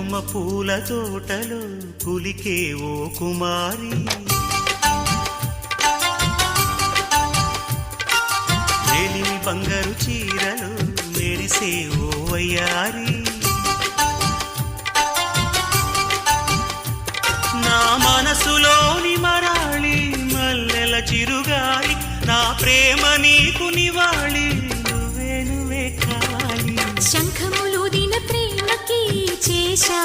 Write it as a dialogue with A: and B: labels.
A: కుంకుమ పూల తోటలో కులికే ఓ కుమారి, వేలిమి బంగారు చీరలు మెరిసే ఓ వయ్యారి. నా మనసులోని మరాళి మల్లెల చిరుగాలి, నా ప్రేమ నీకు నివాళి, నువ్వే నువ్వే కావాలి.
B: శంఖములు దిన ప్రేమకి చేశా